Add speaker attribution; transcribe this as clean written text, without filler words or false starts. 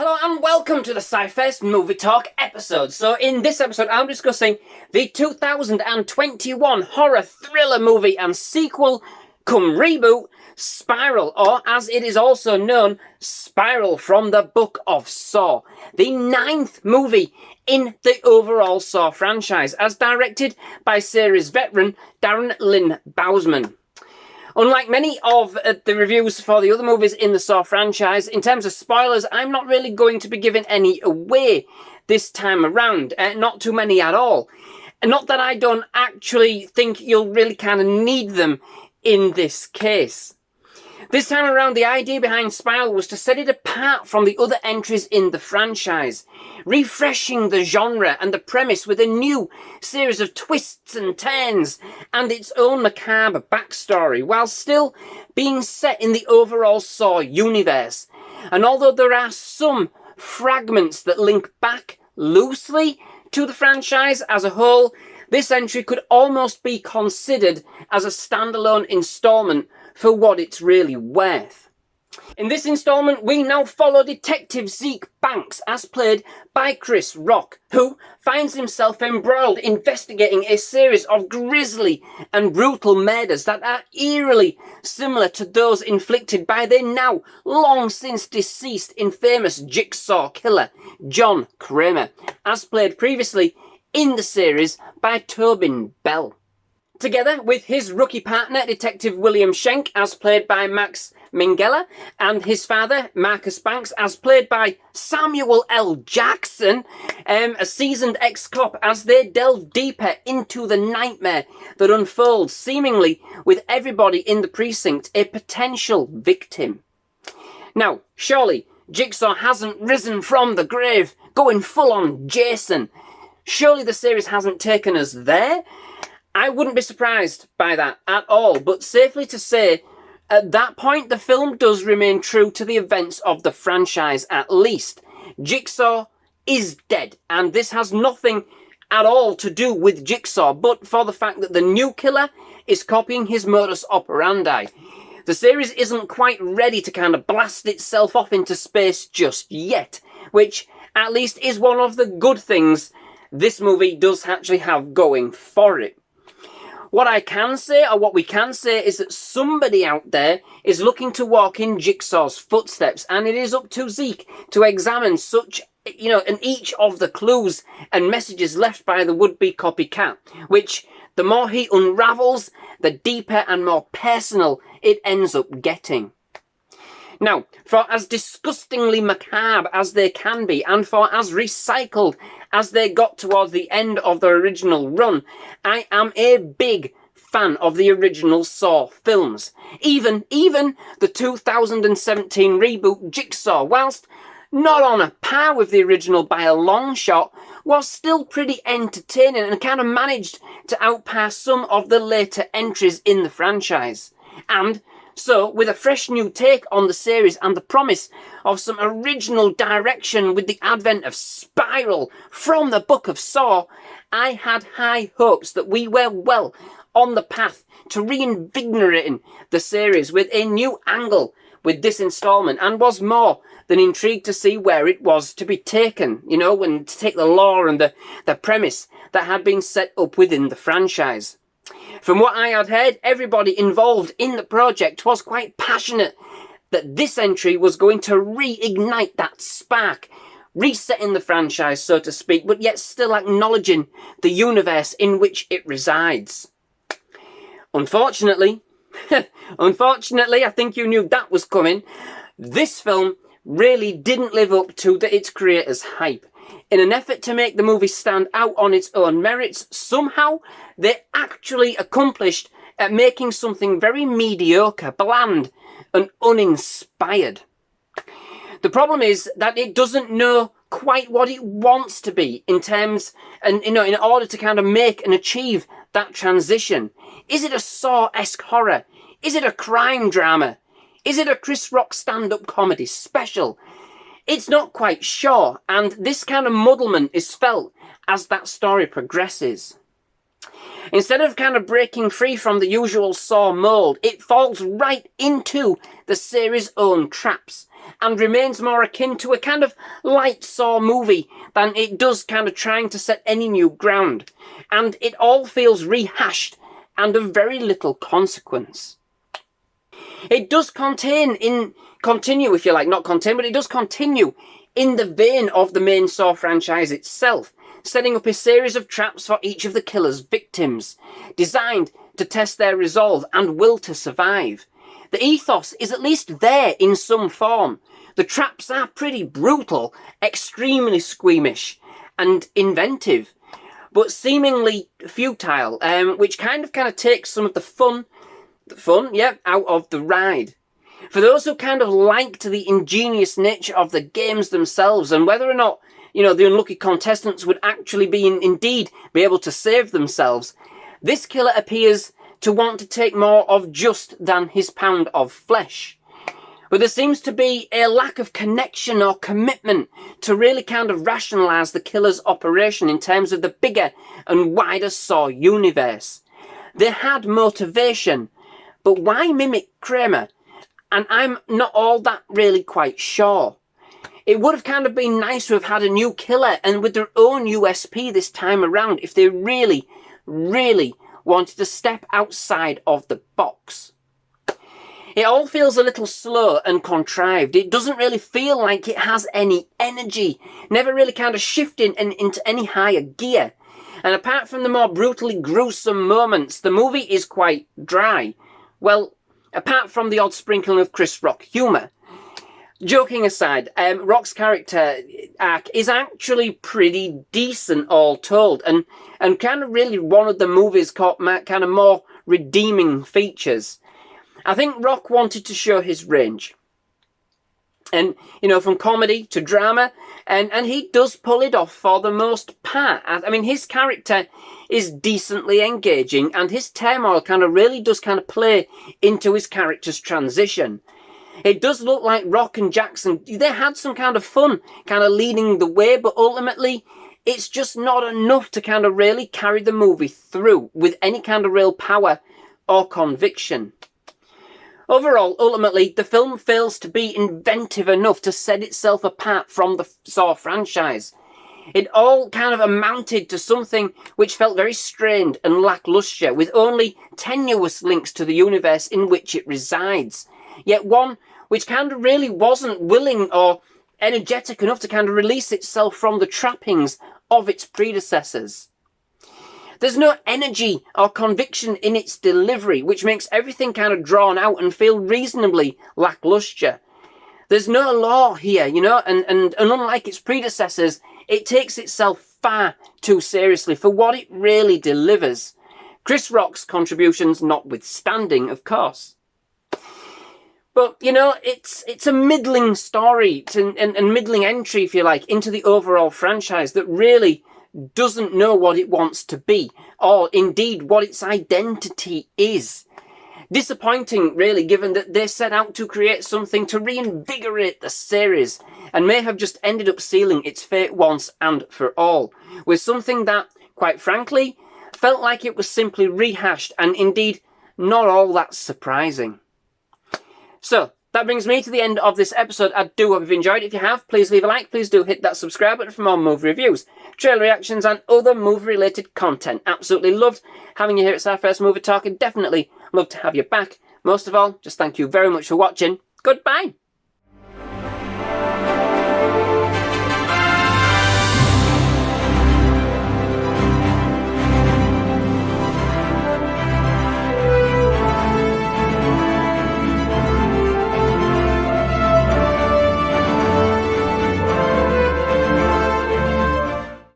Speaker 1: Hello and welcome to the SciFirst MovieTalk episode. So in this episode I'm discussing the 2021 horror thriller movie and sequel cum reboot, Spiral, or as it is also known, Spiral from the Book of Saw, the 9th movie in the overall Saw franchise, as directed by series veteran Darren Lynn Bousman. Unlike many of the reviews for the other movies in the Saw franchise, in terms of spoilers, I'm not really going to be giving any away this time around. Not too many at all. Not that I don't actually think you'll really kind of need them in this case. This time around, the idea behind Spiral was to set it apart from the other entries in the franchise, refreshing the genre and the premise with a new series of twists and turns and its own macabre backstory, while still being set in the overall Saw universe. And although there are some fragments that link back loosely to the franchise as a whole, this entry could almost be considered as a standalone installment for what it's really worth. In this installment, we now follow Detective Zeke Banks, as played by Chris Rock, who finds himself embroiled investigating a series of grisly and brutal murders that are eerily similar to those inflicted by the now long since deceased infamous jigsaw killer John Kramer, as played previously in the series by Tobin Bell. Together with his rookie partner, Detective William Schenk, as played by Max Minghella, and his father, Marcus Banks, as played by Samuel L. Jackson, a seasoned ex-cop, as they delve deeper into the nightmare that unfolds, seemingly with everybody in the precinct a potential victim. Now, surely Jigsaw hasn't risen from the grave, going full-on Jason. Surely the series hasn't taken us there? I wouldn't be surprised by that at all, but safely to say, at that point, the film does remain true to the events of the franchise, at least. Jigsaw is dead, and this has nothing at all to do with Jigsaw, but for the fact that the new killer is copying his modus operandi. The series isn't quite ready to kind of blast itself off into space just yet, which at least is one of the good things this movie does actually have going for it. What I can say, or what we can say, is that somebody out there is looking to walk in Jigsaw's footsteps, and it is up to Zeke to examine such, and each of the clues and messages left by the would-be copycat, which the more he unravels, the deeper and more personal it ends up getting. Now, for as disgustingly macabre as they can be, and for as recycled as they got towards the end of the original run, I am a big fan of the original Saw films. Even the 2017 reboot Jigsaw, whilst not on a par with the original by a long shot, was still pretty entertaining and kind of managed to outpass some of the later entries in the franchise. And so, with a fresh new take on the series and the promise of some original direction with the advent of Spiral from the Book of Saw, I had high hopes that we were well on the path to reinvigorating the series with a new angle with this installment, and was more than intrigued to see where it was to be taken, and to take the lore and the premise that had been set up within the franchise. From what I had heard, everybody involved in the project was quite passionate that this entry was going to reignite that spark, resetting the franchise, so to speak, but yet still acknowledging the universe in which it resides. Unfortunately, I think you knew that was coming, this film really didn't live up to its creators' hype. In an effort to make the movie stand out on its own merits, somehow they actually accomplished at making something very mediocre, bland, and uninspired. The problem is that it doesn't know quite what it wants to be in terms, and in order to kind of make and achieve that transition. Is it a Saw-esque horror? Is it a crime drama? Is it a Chris Rock stand-up comedy special? It's not quite sure, and this kind of muddlement is felt as that story progresses. Instead of kind of breaking free from the usual Saw mould, it falls right into the series' own traps, and remains more akin to a kind of light Saw movie than it does kind of trying to set any new ground. And it all feels rehashed and of very little consequence. It does continue, if you like, not contain, but it does continue in the vein of the main Saw franchise itself, setting up a series of traps for each of the killer's victims, designed to test their resolve and will to survive. The ethos is at least there in some form. The traps are pretty brutal, extremely squeamish, and inventive, but seemingly futile, which kind of takes some of the fun, out of the ride. For those who kind of liked the ingenious nature of the games themselves, and whether or not, the unlucky contestants would actually indeed be able to save themselves, this killer appears to want to take more of just than his pound of flesh. But there seems to be a lack of connection or commitment to really kind of rationalise the killer's operation in terms of the bigger and wider Saw universe. They had motivation, but why mimic Kramer? And I'm not all that really quite sure. It would have kind of been nice to have had a new killer and with their own USP this time around if they really, really wanted to step outside of the box. It all feels a little slow and contrived. It doesn't really feel like it has any energy, never really kind of shifting into any higher gear. And apart from the more brutally gruesome moments, the movie is quite dry. Well, apart from the odd sprinkling of Chris Rock humour. Joking aside, Rock's character arc is actually pretty decent all told, and kind of really one of the movie's kind of more redeeming features. I think Rock wanted to show his range. And, from comedy to drama, and he does pull it off for the most part. I mean, his character is decently engaging, and his turmoil really does play into his character's transition. It does look like Rock and Jackson, they had some kind of fun leading the way, but ultimately it's just not enough to really carry the movie through with any kind of real power or conviction. Overall, ultimately, the film fails to be inventive enough to set itself apart from the Saw franchise. It all amounted to something which felt very strained and lacklustre, with only tenuous links to the universe in which it resides. Yet one which really wasn't willing or energetic enough to release itself from the trappings of its predecessors. There's no energy or conviction in its delivery, which makes everything drawn out and feel reasonably lacklustre. There's no law here, and unlike its predecessors, it takes itself far too seriously for what it really delivers. Chris Rock's contributions notwithstanding, of course. But, it's a middling story and middling entry, if you like, into the overall franchise that really doesn't know what it wants to be, or indeed what its identity is. Disappointing, really, given that they set out to create something to reinvigorate the series, and may have just ended up sealing its fate once and for all, with something that, quite frankly, felt like it was simply rehashed, and indeed not all that surprising. So, that brings me to the end of this episode. I do hope you've enjoyed. If you have, please leave a like. Please do hit that subscribe button for more movie reviews, trailer reactions, and other movie-related content. Absolutely loved having you here at SciFirst MovieTalk, and definitely love to have you back. Most of all, just thank you very much for watching. Goodbye.